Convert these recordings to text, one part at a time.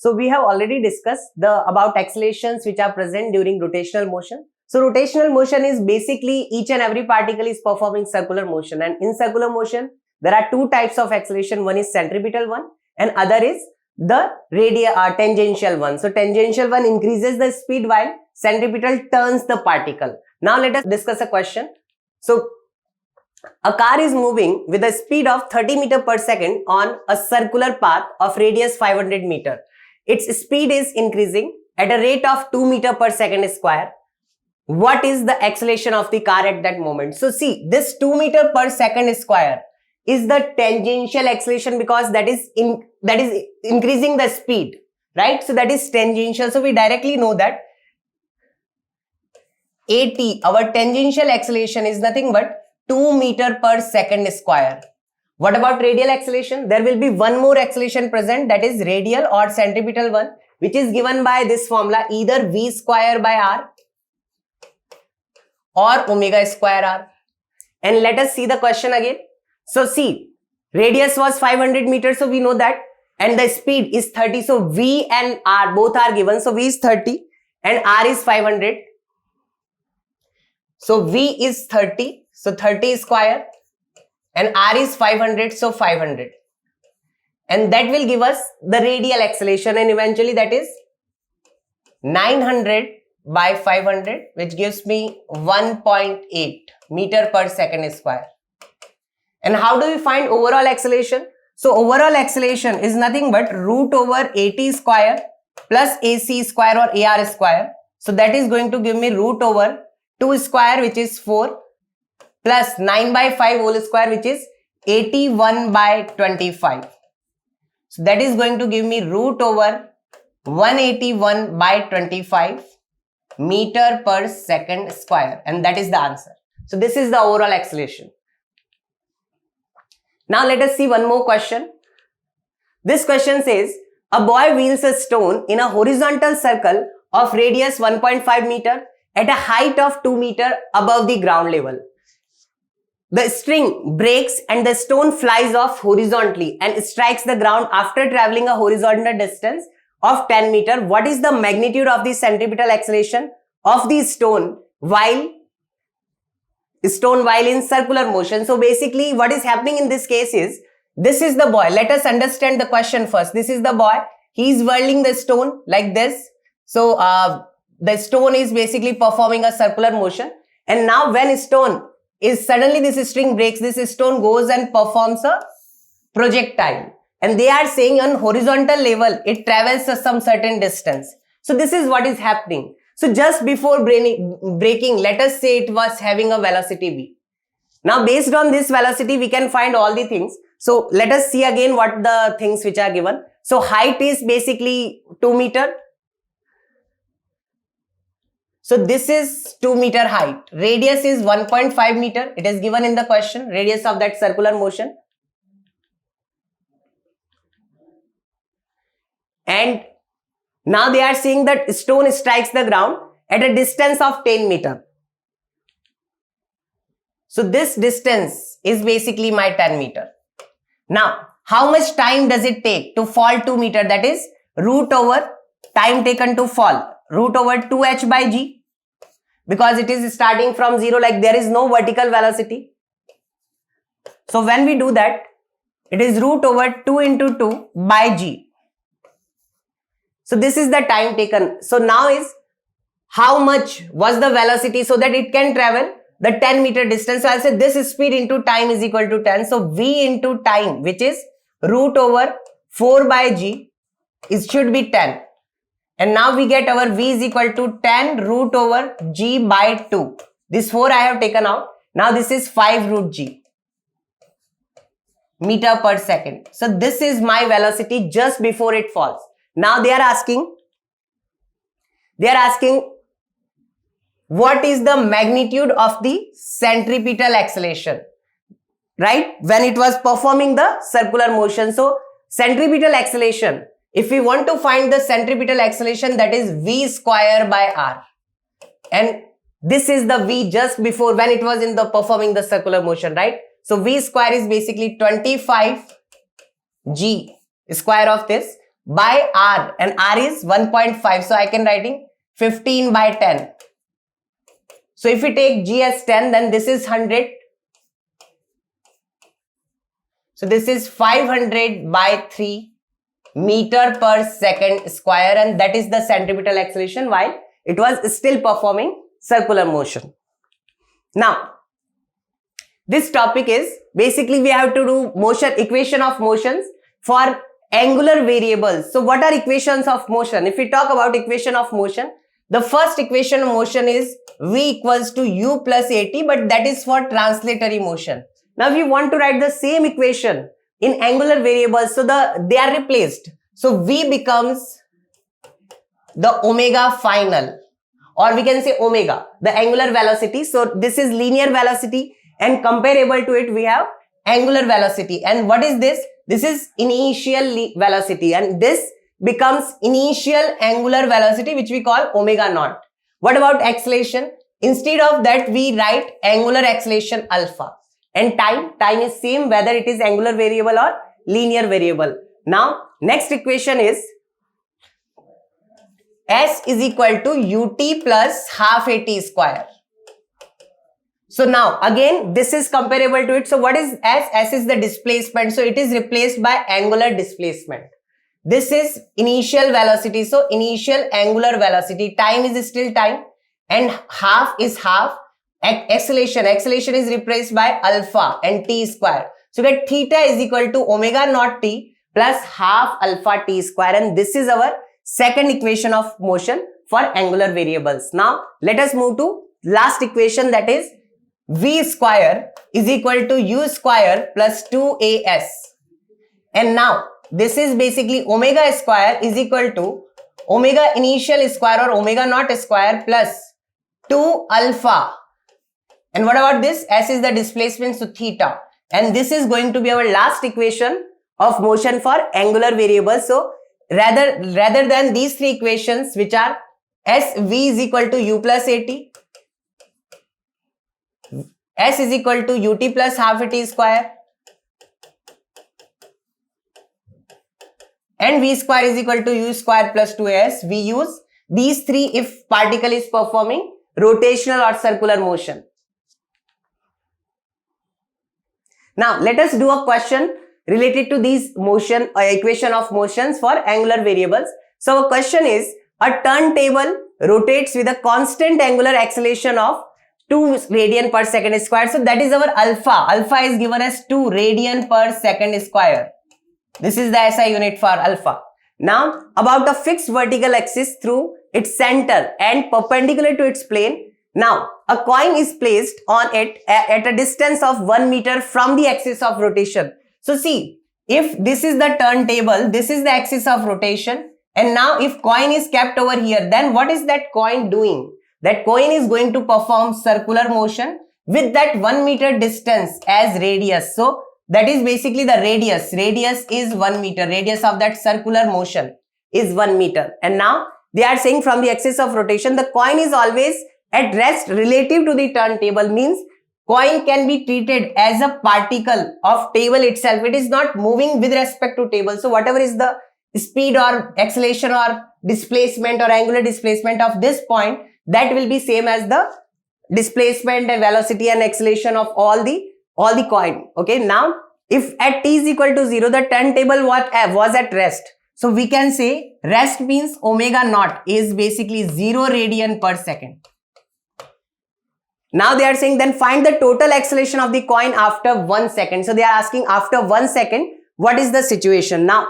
So we have already discussed about accelerations which are present during rotational motion. So rotational motion is basically each and every particle is performing circular motion, and in circular motion there are two types of acceleration. One is centripetal one and other is the tangential one. So tangential one increases the speed while centripetal turns the particle. Now let us discuss a question. So a car is moving with a speed of 30 meters per second on a circular path of radius 500 meters. Its speed is increasing at a rate of 2 meters per second square. What is the acceleration of the car at that moment? So see, this 2 meters per second square is the tangential acceleration because that is increasing the speed, right? So that is tangential. So we directly know that AT, our tangential acceleration, is nothing but 2 meters per second square. What about radial acceleration? There will be one more acceleration present, that is radial or centripetal one, which is given by this formula, either V square by R or omega square R. And let us see the question again. So see, radius was 500 meters, so we know that, and the speed is 30. So V and R both are given. So V is 30 and R is 500. So V is 30, so 30 square, and R is 500, so 500. And that will give us the radial acceleration, and eventually that is 900 by 500, which gives me 1.8 meter per second square. And how do we find overall acceleration? So overall acceleration is nothing but root over AT square plus AC square or AR square. So that is going to give me root over 2 square, which is 4, plus 9 by 5 whole square, which is 81 by 25. So that is going to give me root over 181 by 25 meter per second square, and that is the answer. So this is the overall acceleration. Now let us see one more question. This question says, a boy wheels a stone in a horizontal circle of radius 1.5 meter at a height of 2 meters above the ground level. The string breaks and the stone flies off horizontally and strikes the ground after traveling a horizontal distance of 10 meters. What is the magnitude of the centripetal acceleration of the stone while in circular motion? So basically what is happening in this case is, this is the boy. Let us understand the question first. This is the boy. He is whirling the stone like this. So the stone is basically performing a circular motion, and now when stone is suddenly this string breaks, this stone goes and performs a projectile, and they are saying on horizontal level it travels some certain distance. So this is what is happening. So just before breaking, let us say it was having a velocity v. Now based on this velocity we can find all the things. So let us see again what the things which are given. So height is basically 2 meter. So this is 2 meter height. Radius is 1.5 meter. It is given in the question, radius of that circular motion. And now they are saying that stone strikes the ground at a distance of 10 meter. So this distance is basically my 10 meter. Now, how much time does it take to fall 2 meter? That is root over time taken to fall, root over 2h by g, because it is starting from 0, like there is no vertical velocity. So when we do that, it is root over 2 into 2 by g. So this is the time taken. So now is how much was the velocity so that it can travel the 10 meter distance. So I'll say this speed into time is equal to 10. So v into time, which is root over 4 by g, it should be 10. And now we get our v is equal to 10 root over g by 2. This 4 I have taken out. Now this is 5 root g meter per second. So this is my velocity just before it falls. Now they are asking what is the magnitude of the centripetal acceleration, right? When it was performing the circular motion. So centripetal acceleration, if we want to find the centripetal acceleration, that is v square by r. And this is the v just before when it was in the performing the circular motion, right? So v square is basically 25 g square of this by r, and r is 1.5. So I can writing 15 by 10. So if we take g as 10, then this is 100. So this is 500 by 3 meter per second square, and that is the centripetal acceleration while it was still performing circular motion. Now, this topic is basically we have to do motion, equation of motions for angular variables. So what are equations of motion? If we talk about equation of motion, the first equation of motion is v equals to u plus at, but that is for translatory motion. Now if you want to write the same equation in angular variables, so they are replaced. So v becomes the omega final, or we can say omega, the angular velocity. So this is linear velocity, and comparable to it we have angular velocity. And what is this? This is initial velocity, and this becomes initial angular velocity, which we call omega naught. What about acceleration? Instead of that, we write angular acceleration alpha. And time is same whether it is angular variable or linear variable. Now, next equation is S is equal to ut plus half at square. So now again this is comparable to it. So what is S? S is the displacement. So it is replaced by angular displacement. This is initial velocity. So initial angular velocity. Time is still time, and half is half. Acceleration is replaced by alpha and t square. So that theta is equal to omega naught t plus half alpha t square, and this is our second equation of motion for angular variables. Now let us move to last equation, that is v square is equal to u square plus 2as. And now this is basically omega square is equal to omega initial square or omega naught square plus 2 alpha. And what about this? S is the displacement, so theta. And this is going to be our last equation of motion for angular variables. So rather than these three equations, which are SV is equal to u plus at, S is equal to ut plus half at square, and v square is equal to u square plus 2as. We use these three if particle is performing rotational or circular motion. Now let us do a question related to these motion equation of motions for angular variables. So our question is, a turntable rotates with a constant angular acceleration of 2 radian per second square. So that is our alpha. Alpha is given as 2 radian per second square. This is the SI unit for alpha. Now about a fixed vertical axis through its center and perpendicular to its plane. Now a coin is placed on it at a distance of 1 meter from the axis of rotation. So see, if this is the turntable, this is the axis of rotation, and now if coin is kept over here, then what is that coin doing? That coin is going to perform circular motion with that 1 meter distance as radius. So that is basically the radius. Radius is 1 meter. Radius of that circular motion is 1 meter. And now they are saying from the axis of rotation, the coin is always at rest relative to the turntable, means coin can be treated as a particle of table itself. It is not moving with respect to table. So whatever is the speed or acceleration or displacement or angular displacement of this point, that will be same as the displacement and velocity and acceleration of all the coin. Okay, now if at t is equal to 0, the turntable was at rest. So we can say rest means omega naught is basically 0 radian per second. Now they are saying then find the total acceleration of the coin after 1 second. So they are asking after 1 second, what is the situation? Now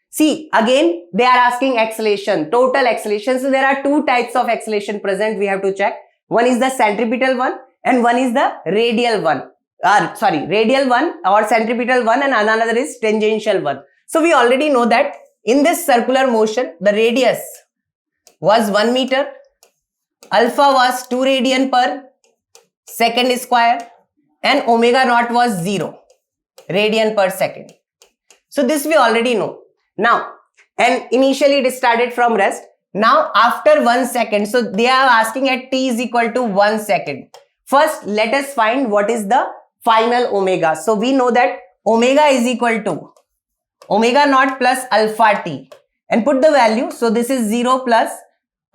see, again they are asking acceleration, total acceleration. So there are two types of acceleration present, we have to check. One is the centripetal one and one is the radial one. Radial one or centripetal one, and another is tangential one. So we already know that in this circular motion, the radius was 1 meter, alpha was 2 radian per second square, and omega naught was 0 radian per second. So this we already know. Now, and initially it started from rest. Now after 1 second, so they are asking at t is equal to 1 second. First let us find what is the final omega. So we know that omega is equal to omega naught plus alpha t. and put the value. So this is 0 plus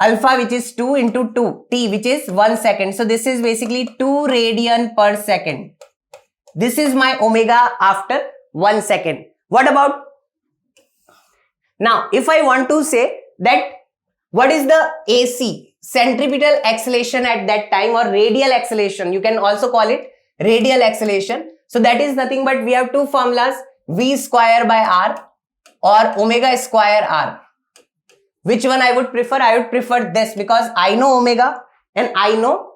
alpha, which is 2 into 2, t, which is 1 second. So this is basically 2 radian per second. This is my omega after 1 second. What about now? If I want to say that what is the AC, centripetal acceleration at that time, or radial acceleration, you can also call it radial acceleration. So that is nothing but we have two formulas, v square by r or omega square r. Which one I would prefer? I would prefer this, because I know omega and I know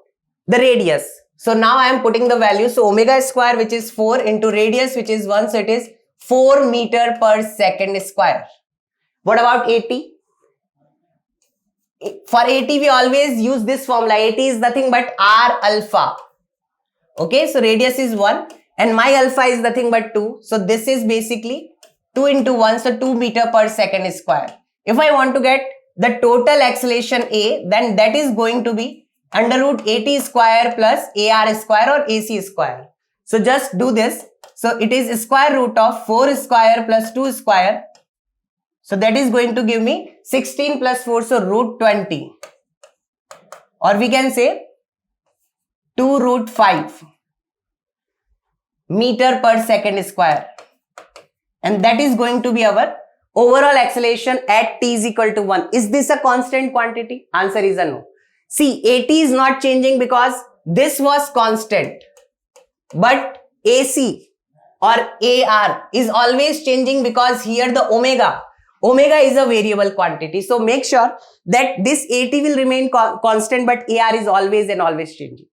the radius. So now I am putting the value. So omega square, which is 4, into radius, which is 1. So it is 4 meter per second square. What about AT? For AT, we always use this formula. AT is nothing but R alpha. Okay, so radius is 1 and my alpha is nothing but 2. So this is basically 2 into 1, so 2 meter per second square. If I want to get the total acceleration A, then that is going to be under root AT square plus AR square or AC square. So just do this. So it is square root of 4 square plus 2 square. So that is going to give me 16 plus 4, so root 20. Or we can say 2 root 5 meter per second square. And that is going to be our overall acceleration at t is equal to 1. Is this a constant quantity? Answer is a no. See, AT is not changing because this was constant. But AC or AR is always changing because here the omega is a variable quantity. So make sure that this AT will remain constant, but AR is always and always changing.